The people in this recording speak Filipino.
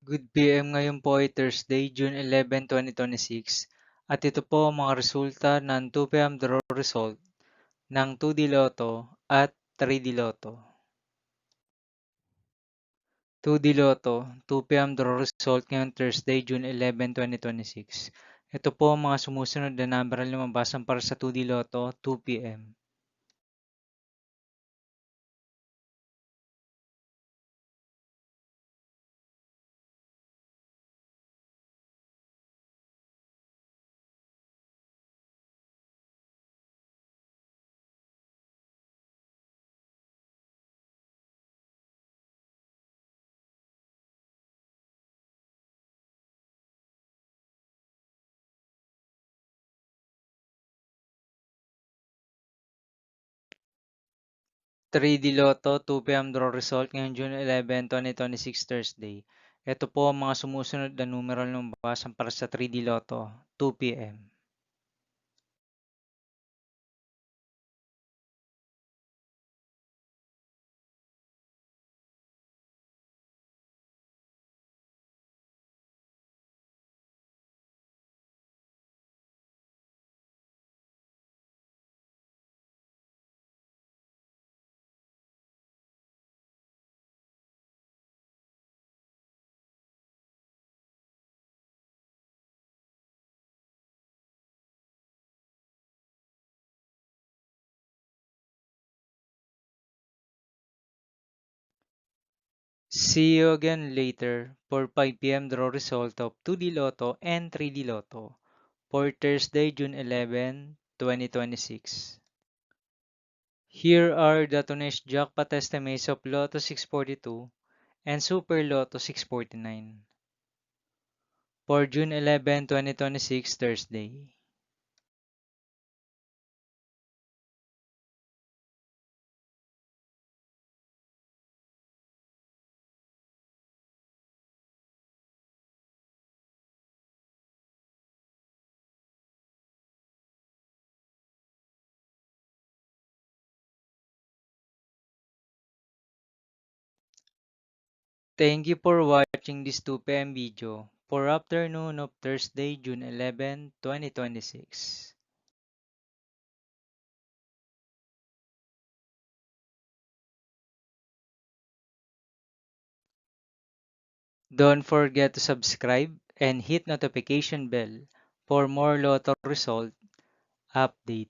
Good PM ngayon po ay Thursday, June 11, 2026 at ito po ang mga resulta ng 2 PM draw result ng 2D Lotto at 3D Lotto. 2D Lotto, 2 PM draw result ngayong Thursday, June 11, 2026. Ito po ang mga sumusunod na number na lumabasan para sa 2D Lotto, 2 PM. 3D Lotto, 2 PM draw result ngayong June 11, 2026 Thursday. Ito po ang mga sumusunod na numero na lumabasan para sa 3D Lotto, 2 PM. See you again later for 5 PM draw result of 2D Lotto and 3D Lotto for Thursday, June 11, 2026. Here are the today's jackpot estimates of Lotto 642 and Super Lotto 649 for June 11, 2026 Thursday. Thank you for watching this 2 PM video for afternoon of Thursday, June 11, 2026. Don't forget to subscribe and hit notification bell for more Lotto result update.